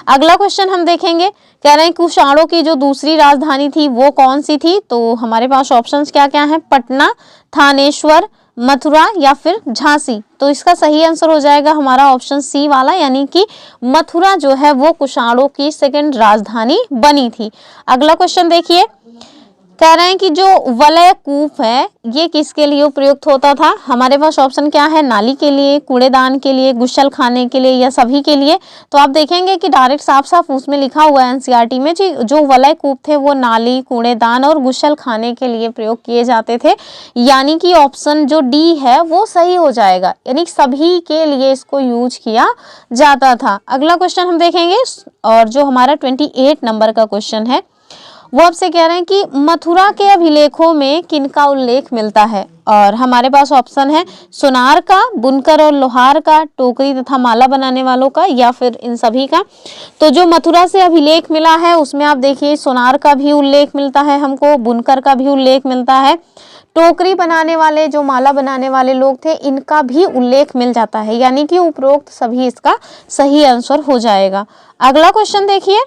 अगला क्वेश्चन हम देखेंगे। कह रहे हैं कुषाणों की जो दूसरी राजधानी थी वो कौन सी थी। तो हमारे पास ऑप्शंस क्या क्या हैं, पटना, थानेश्वर, मथुरा या फिर झांसी। तो इसका सही आंसर हो जाएगा हमारा ऑप्शन सी वाला, यानी कि मथुरा जो है वो कुषाणों की सेकंड राजधानी बनी थी। अगला क्वेश्चन देखिए। कह रहे हैं कि जो वलय कूप है ये किसके लिए प्रयुक्त होता था। हमारे पास ऑप्शन क्या है, नाली के लिए, कूड़ेदान के लिए, गुसल खाने के लिए या सभी के लिए। तो आप देखेंगे कि डायरेक्ट साफ साफ उसमें लिखा हुआ है एनसीईआरटी में जी जो वलय कूप थे वो नाली, कूड़ेदान और गुसल खाने के लिए प्रयोग किए जाते थे, यानी कि ऑप्शन जो डी है वो सही हो जाएगा, यानी सभी के लिए इसको यूज किया जाता था। अगला क्वेश्चन हम देखेंगे और जो हमारा 28 नंबर का क्वेश्चन है वो आपसे कह रहे हैं कि मथुरा के अभिलेखों में किनका उल्लेख मिलता है। और हमारे पास ऑप्शन है सुनार का, बुनकर और लोहार का, टोकरी तथा माला बनाने वालों का या फिर इन सभी का। तो जो मथुरा से अभिलेख मिला है उसमें आप देखिए सुनार का भी उल्लेख मिलता है हमको, बुनकर का भी उल्लेख मिलता है, टोकरी बनाने वाले जो माला बनाने वाले लोग थे इनका भी उल्लेख मिल जाता है, यानी कि उपरोक्त सभी इसका सही आंसर हो जाएगा। अगला क्वेश्चन देखिए।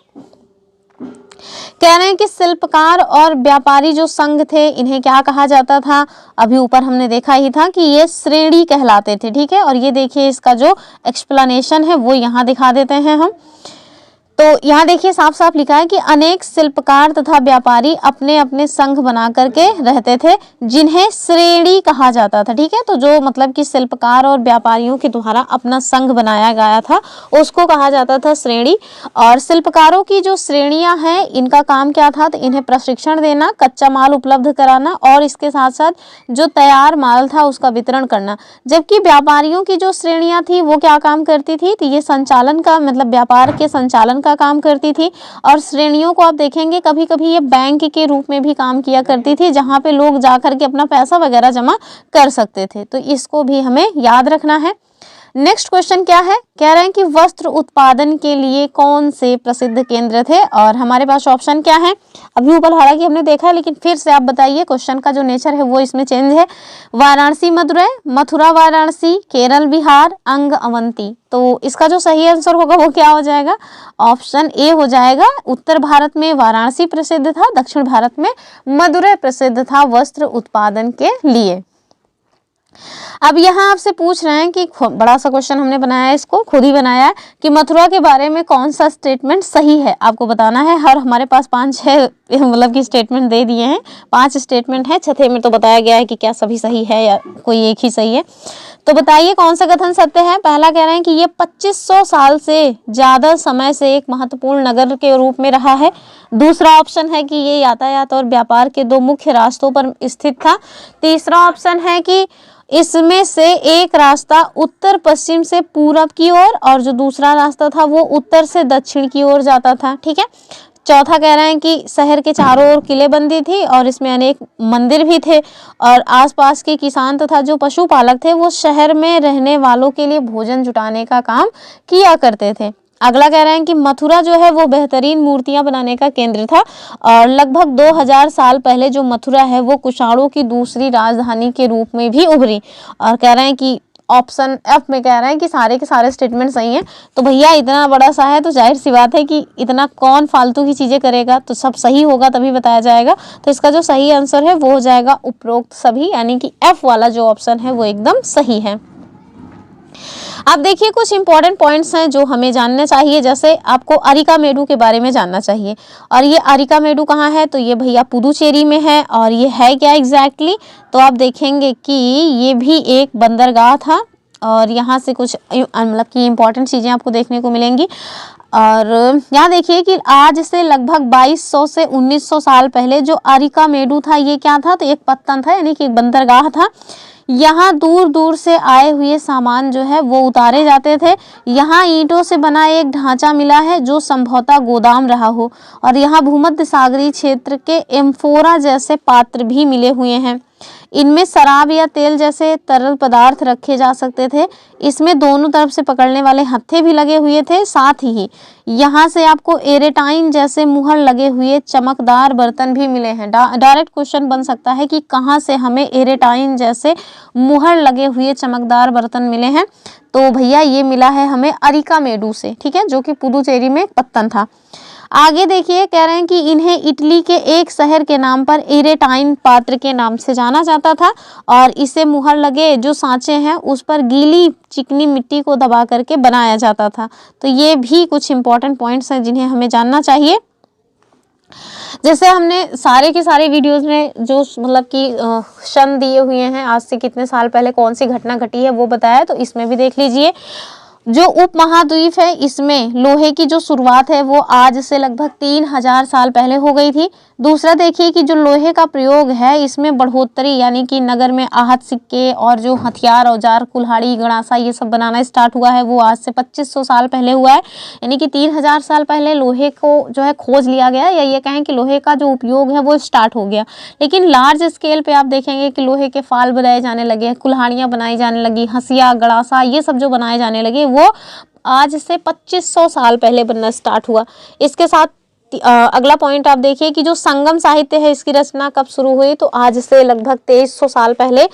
कह रहे हैं कि शिल्पकार और व्यापारी जो संघ थे इन्हें क्या कहा जाता था। अभी ऊपर हमने देखा ही था कि ये श्रेणी कहलाते थे। ठीक है, और ये देखिए इसका जो एक्सप्लेनेशन है वो यहाँ दिखा देते हैं हम। तो यहाँ देखिए साफ साफ लिखा है कि अनेक शिल्पकार तथा व्यापारी अपने अपने संघ बना करके रहते थे जिन्हें श्रेणी कहा जाता था। ठीक है, तो जो मतलब कि शिल्पकार और व्यापारियों के द्वारा अपना संघ बनाया गया था उसको कहा जाता था श्रेणी। और शिल्पकारों की जो श्रेणियां हैं इनका काम क्या था, तो इन्हें प्रशिक्षण देना, कच्चा माल उपलब्ध कराना और इसके साथ साथ जो तैयार माल था उसका वितरण करना। जबकि व्यापारियों की जो श्रेणियां थी वो क्या काम करती थी, तो ये संचालन का मतलब व्यापार के संचालन का काम करती थी। और श्रेणियों को आप देखेंगे कभी कभी ये बैंक के रूप में भी काम किया करती थी जहां पे लोग जाकर के अपना पैसा वगैरह जमा कर सकते थे। तो इसको भी हमें याद रखना है। नेक्स्ट क्वेश्चन क्या है, कह रहे हैं कि वस्त्र उत्पादन के लिए कौन से प्रसिद्ध केंद्र थे। और हमारे पास ऑप्शन क्या है, अभी ऊपर हालांकि हमने देखा है लेकिन फिर से आप बताइए, क्वेश्चन का जो नेचर है वो इसमें चेंज है। वाराणसी मदुरै, मथुरा वाराणसी, केरल बिहार, अंग अवंती। तो इसका जो सही आंसर होगा वो क्या हो जाएगा, ऑप्शन ए हो जाएगा। उत्तर भारत में वाराणसी प्रसिद्ध था, दक्षिण भारत में मदुरै प्रसिद्ध था वस्त्र उत्पादन के लिए। अब यहाँ आपसे पूछ रहे हैं कि बड़ा सा क्वेश्चन हमने बनाया है, इसको खुद ही बनाया है कि मथुरा के बारे में कौन सा स्टेटमेंट सही है आपको बताना है। हर हमारे पास 5-6 मतलब कि स्टेटमेंट दे दिए हैं, 5 स्टेटमेंट है, छठे में तो बताया गया है कि क्या सभी सही है या कोई एक ही सही है। तो बताइए कौन सा कथन सत्य है। पहला कह रहे हैं कि ये 2500 साल से ज्यादा समय से एक महत्वपूर्ण नगर के रूप में रहा है। दूसरा ऑप्शन है कि ये यातायात और व्यापार के 2 मुख्य रास्तों पर स्थित था। तीसरा ऑप्शन है कि इसमें से एक रास्ता उत्तर पश्चिम से पूरब की ओर और जो दूसरा रास्ता था वो उत्तर से दक्षिण की ओर जाता था। ठीक है, चौथा कह रहे हैं कि शहर के चारों ओर किलेबंदी थी और इसमें अनेक मंदिर भी थे और आसपास के किसान तथा जो पशुपालक थे वो शहर में रहने वालों के लिए भोजन जुटाने का काम किया करते थे। अगला कह रहे हैं कि मथुरा जो है वो बेहतरीन मूर्तियां बनाने का केंद्र था और लगभग 2000 साल पहले जो मथुरा है वो कुषाणों की दूसरी राजधानी के रूप में भी उभरी। और कह रहे हैं कि ऑप्शन एफ में कह रहे हैं कि सारे के सारे स्टेटमेंट सही हैं। तो भैया इतना बड़ा सा है तो जाहिर सी बात है कि इतना कौन फालतू की चीज़ें करेगा, तो सब सही होगा तभी बताया जाएगा। तो इसका जो सही आंसर है वो हो जाएगा उपरोक्त सभी, यानी कि एफ वाला जो ऑप्शन है वो एकदम सही है। अब देखिए कुछ इंपॉर्टेंट पॉइंट्स हैं जो हमें जानने चाहिए, जैसे आपको अरिकामेडु के बारे में जानना चाहिए। और ये अरिकामेडु कहाँ है, तो ये भैया पुदुचेरी में है। और ये है क्या एग्जैक्टली, तो आप देखेंगे कि ये भी एक बंदरगाह था और यहाँ से कुछ मतलब कि इम्पॉर्टेंट चीज़ें आपको देखने को मिलेंगी। और यहाँ देखिए कि आज से लगभग 2200 से 1900 साल पहले जो अरिकामेडु था ये क्या था, तो एक पत्तन था, यानी कि एक बंदरगाह था। यहाँ दूर दूर से आए हुए सामान जो है वो उतारे जाते थे। यहाँ ईंटों से बना एक ढांचा मिला है जो संभवतः गोदाम रहा हो। और यहाँ भूमध्य सागरीय क्षेत्र के एम्फोरा जैसे पात्र भी मिले हुए हैं। इनमें शराब या तेल जैसे तरल पदार्थ रखे जा सकते थे। इसमें दोनों तरफ से पकड़ने वाले हत्थे भी लगे हुए थे। साथ ही यहाँ से आपको एरेटाइन जैसे मुहर लगे हुए चमकदार बर्तन भी मिले हैं। डायरेक्ट क्वेश्चन बन सकता है कि कहाँ से हमें एरेटाइन जैसे मुहर लगे हुए चमकदार बर्तन मिले हैं, तो भैया ये मिला है हमें अरिकामेडु से, ठीक है, जो कि पुदुचेरी में पत्तन था। आगे देखिए कह रहे हैं कि इन्हें इटली के एक शहर के नाम पर एरेटाइन पात्र के नाम से जाना जाता था। और इसे मुहर लगे जो सांचे हैं उस पर गीली चिकनी मिट्टी को दबा करके बनाया जाता था। तो ये भी कुछ इंपॉर्टेंट पॉइंट्स हैं जिन्हें हमें जानना चाहिए। जैसे हमने सारे के सारे वीडियोस में जो मतलब कि सन दिए हुए हैं, आज से कितने साल पहले कौन सी घटना घटी है वो बताया, तो इसमें भी देख लीजिए। जो उपमहाद्वीप है इसमें लोहे की जो शुरुआत है वो आज से लगभग 3000 साल पहले हो गई थी। दूसरा देखिए कि जो लोहे का प्रयोग है इसमें बढ़ोतरी, यानी कि नगर में आहत सिक्के और जो हथियार औजार कुल्हाड़ी गणासा ये सब बनाना स्टार्ट हुआ है वो आज से 2500 साल पहले हुआ है। यानी कि 3000 साल पहले लोहे को जो है खोज लिया गया, या ये कहें कि लोहे का जो उपयोग है वो स्टार्ट हो गया। लेकिन लार्ज स्केल पे आप देखेंगे कि लोहे के फाल बनाए जाने लगे, कुल्हाड़ियाँ बनाई जाने लगी, हंसिया गड़ासा ये सब जो बनाए जाने लगे वो आज से 2500 साल पहले बनना स्टार्ट हुआ। इसके साथ अगला पॉइंट आप देखिए कि जो संगम साहित्य है इसकी रचना कब शुरू हुई, तो आज से लगभग 2300 साल पहले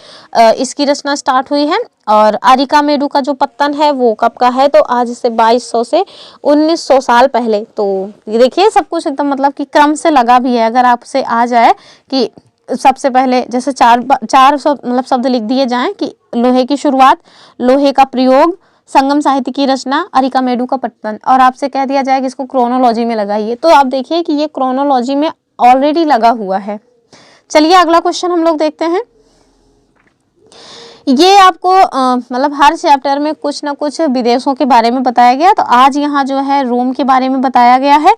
इसकी रचना स्टार्ट हुई है। और अरिकामेडु का जो पत्तन है वो कब का है, तो आज से 2200 से 1900 साल पहले। तो ये देखिए सब कुछ एकदम मतलब कि क्रम से लगा भी है। अगर आपसे आ जाए कि सबसे पहले जैसे चार मतलब शब्द लिख दिए जाएं कि लोहे की शुरुआत, लोहे का प्रयोग, संगम साहित्य की रचना, अरिकामेडु का पत्तन, और आपसे कह दिया जाए कि इसको क्रोनोलॉजी में लगाइए, तो आप देखिए कि ये क्रोनोलॉजी में ऑलरेडी लगा हुआ है। चलिए अगला क्वेश्चन हम लोग देखते हैं। ये आपको मतलब हर चैप्टर में कुछ ना कुछ विदेशों के बारे में बताया गया, तो आज यहाँ जो है रोम के बारे में बताया गया है।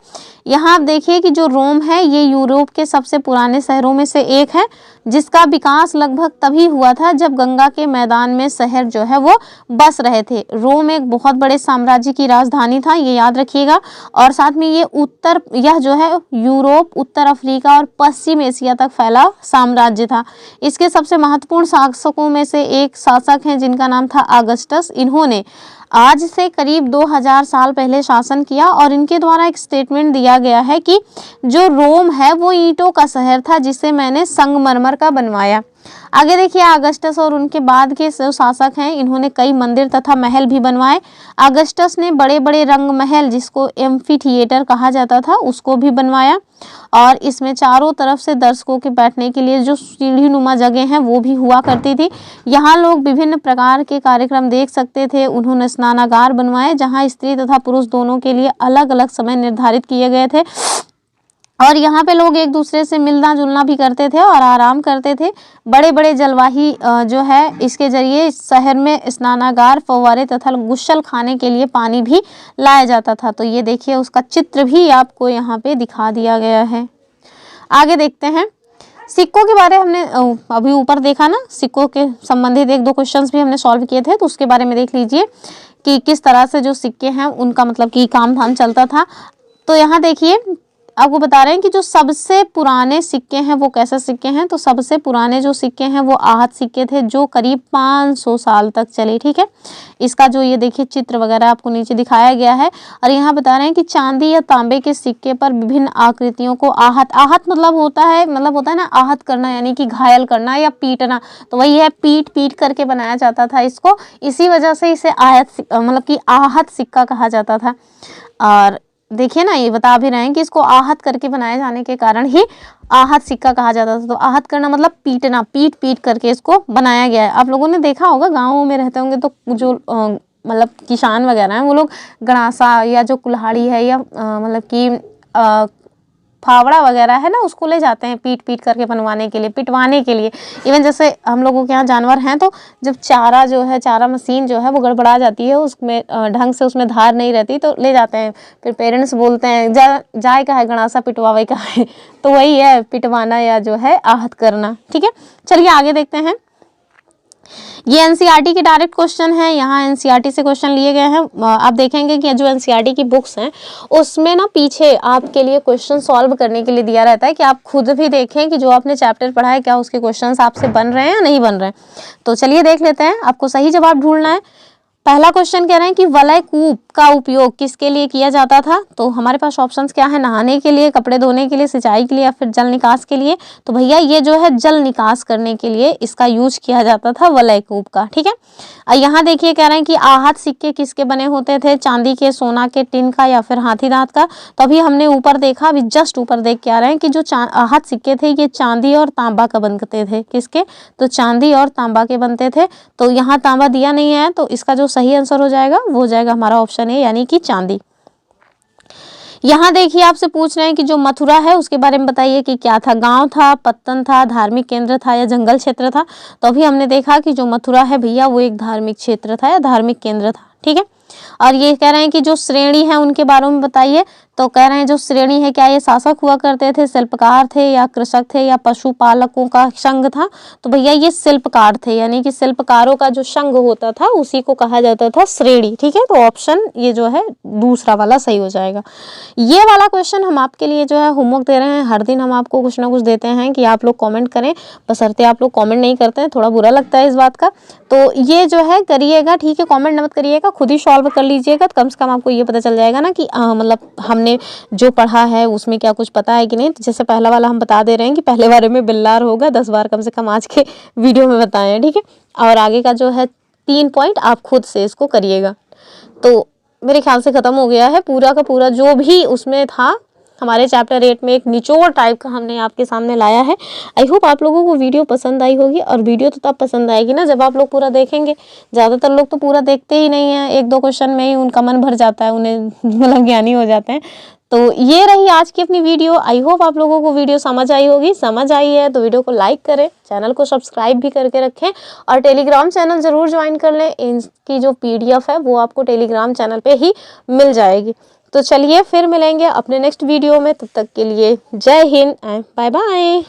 यहाँ आप देखिए कि जो रोम है ये यूरोप के सबसे पुराने शहरों में से एक है, जिसका विकास लगभग तभी हुआ था जब गंगा के मैदान में शहर जो है वो बस रहे थे। रोम एक बहुत बड़े साम्राज्य की राजधानी था, ये याद रखिएगा। और साथ में यह जो है यूरोप, उत्तर अफ्रीका और पश्चिम एशिया तक फैला साम्राज्य था। इसके सबसे महत्वपूर्ण शासकों में से एक शासक हैं जिनका नाम था ऑगस्टस। इन्होंने आज से करीब 2000 साल पहले शासन किया और इनके द्वारा एक स्टेटमेंट दिया गया है कि जो रोम है वो ईंटों का शहर था जिसे मैंने संगमरमर का बनवाया। आगे देखिए ऑगस्टस और उनके बाद के जो शासक हैं इन्होंने कई मंदिर तथा महल भी बनवाए। ऑगस्टस ने बड़े बड़े रंग महल, जिसको एम्फी थिएटर कहा जाता था, उसको भी बनवाया। और इसमें चारों तरफ से दर्शकों के बैठने के लिए जो सीढ़ी नुमा जगह हैं वो भी हुआ करती थी। यहाँ लोग विभिन्न प्रकार के कार्यक्रम देख सकते थे। उन्होंने स्नानागार बनवाए जहाँ स्त्री तथा पुरुष दोनों के लिए अलग अलग समय निर्धारित किए गए थे। और यहाँ पे लोग एक दूसरे से मिलना जुलना भी करते थे और आराम करते थे। बड़े बड़े जलवाही जो है इसके जरिए शहर में स्नानागार, फव्वारे तथा गुस्सल खाने के लिए पानी भी लाया जाता था। तो ये देखिए उसका चित्र भी आपको यहाँ पे दिखा दिया गया है। आगे देखते हैं सिक्कों के बारे हमने अभी ऊपर देखा ना, सिक्कों के संबंधित एक दो क्वेश्चंस भी हमने सॉल्व किए थे, तो उसके बारे में देख लीजिए कि किस तरह से जो सिक्के हैं उनका मतलब कि काम धाम चलता था। तो यहाँ देखिए आपको बता रहे हैं कि जो सबसे पुराने सिक्के हैं वो कैसे सिक्के हैं, तो सबसे पुराने जो सिक्के हैं वो आहत सिक्के थे जो करीब 500 साल तक चले। ठीक है, इसका जो ये देखिए चित्र वगैरह आपको नीचे दिखाया गया है। और यहाँ बता रहे हैं कि चांदी या तांबे के सिक्के पर विभिन्न आकृतियों को आहत, आहत मतलब होता है ना आहत करना, यानी कि घायल करना या पीटना, तो वही है, पीट पीट करके बनाया जाता था इसको, इसी वजह से इसे मतलब कि आहत सिक्का कहा जाता था। और देखिए ना, ये बता भी रहे हैं कि इसको आहत करके बनाए जाने के कारण ही आहत सिक्का कहा जाता था। तो आहत करना मतलब पीटना, पीट पीट करके इसको बनाया गया है। आप लोगों ने देखा होगा, गाँवों में रहते होंगे तो जो मतलब किसान वगैरह हैं वो लोग गणासा या जो कुल्हाड़ी है या मतलब कि फावड़ा वगैरह है ना, उसको ले जाते हैं पीट पीट करके बनवाने के लिए, पिटवाने के लिए। इवन जैसे हम लोगों के यहाँ जानवर हैं तो जब चारा जो है, चारा मशीन जो है वो गड़बड़ा जाती है, उसमें ढंग से उसमें धार नहीं रहती तो ले जाते हैं, फिर पेरेंट्स बोलते हैं जाए का है गणासा पिटवावे का है, तो वही है पिटवाना या जो है आहत करना। ठीक है, चलिए आगे देखते हैं। ये एनसीईआरटी के डायरेक्ट क्वेश्चन है, यहाँ एनसीईआरटी से क्वेश्चन लिए गए हैं। आप देखेंगे कि जो एनसीईआरटी की बुक्स हैं उसमें ना पीछे आपके लिए क्वेश्चन सॉल्व करने के लिए दिया रहता है कि आप खुद भी देखें कि जो आपने चैप्टर पढ़ा है क्या उसके क्वेश्चंस आपसे बन रहे हैं या नहीं बन रहे हैं। तो चलिए देख लेते हैं, आपको सही जवाब ढूंढना है। पहला क्वेश्चन कह रहे हैं कि वलय कूप का उपयोग किसके लिए किया जाता था, तो हमारे पास ऑप्शंस क्या है, नहाने के लिए, कपड़े धोने के लिए, सिंचाई के लिए या फिर जल निकास के लिए। तो भैया ये जो है जल निकास करने के लिए इसका यूज किया जाता था वलय कूप का। ठीक है, यहाँ देखिए कह रहे हैं कि आहत सिक्के किसके बने होते थे, चांदी के, सोना के, टिन का या फिर हाथी दांत का। तो अभी हमने ऊपर देखा, अभी जस्ट ऊपर देख के आ रहे हैं कि जो आहत सिक्के थे ये चांदी और तांबा का बनते थे। किसके, तो चांदी और तांबा के बनते थे। तो यहाँ तांबा दिया नहीं है, तो इसका जो सही आंसर हो जाएगा वो हो जाएगा हमारा ऑप्शन है, यानी कि चांदी। यहाँ देखिए आपसे पूछ रहे हैं कि जो मथुरा है उसके बारे में बताइए कि क्या था, गांव था, पत्तन था, धार्मिक केंद्र था या जंगल क्षेत्र था। तो अभी हमने देखा कि जो मथुरा है भैया वो एक धार्मिक क्षेत्र था या धार्मिक केंद्र था। ठीक है, और ये कह रहे हैं कि जो श्रेणी है उनके बारे में बताइए। तो कह रहे हैं जो श्रेणी है क्या ये शासक हुआ करते थे, शिल्पकार थे या कृषक थे या पशुपालकों का संघ था। तो भैया ये शिल्पकार थे, यानी कि शिल्पकारों का जो संघ होता था उसी को कहा जाता था श्रेणी। ठीक है, तो ऑप्शन ये जो है दूसरा वाला सही हो जाएगा। ये वाला क्वेश्चन हम आपके लिए जो है होमवर्क दे रहे हैं, हर दिन हम आपको कुछ ना कुछ देते हैं कि आप लोग कॉमेंट करें, बशर्ते आप लोग कॉमेंट नहीं करते हैं, थोड़ा बुरा लगता है इस बात का। तो ये जो है करिएगा, ठीक है, कॉमेंट मत करिएगा, खुद ही सॉल्व कर लीजिएगा, तो कम से कम आपको ये पता चल जाएगा ना कि मतलब हमने जो पढ़ा है उसमें क्या कुछ पता है कि नहीं। तो जैसे पहला वाला हम बता दे रहे हैं कि पहले बारे में बिल्लार होगा, 10 बार कम से कम आज के वीडियो में बताए हैं। ठीक है, और आगे का जो है 3 पॉइंट आप खुद से इसको करिएगा। तो मेरे ख्याल से ख़त्म हो गया है पूरा का पूरा जो भी उसमें था हमारे चैप्टर 8 में, एक निचोड़ टाइप का हमने आपके सामने लाया है। आई होप आप लोगों को वीडियो पसंद आई होगी, और वीडियो तो तब पसंद आएगी ना जब आप लोग पूरा देखेंगे। ज़्यादातर लोग तो पूरा देखते ही नहीं हैं, 1-2 क्वेश्चन में ही उनका मन भर जाता है, उन्हें मतलब ज्ञानी हो जाते हैं। तो ये रही आज की अपनी वीडियो। आई होप आप लोगों को वीडियो समझ आई होगी। समझ आई है तो वीडियो को लाइक करें, चैनल को सब्सक्राइब भी करके रखें, और टेलीग्राम चैनल ज़रूर ज्वाइन कर लें। इनकी जो PDF है वो आपको टेलीग्राम चैनल पे ही मिल जाएगी। तो चलिए फिर मिलेंगे अपने नेक्स्ट वीडियो में, तब तक के लिए जय हिंद एंड बाय बाय।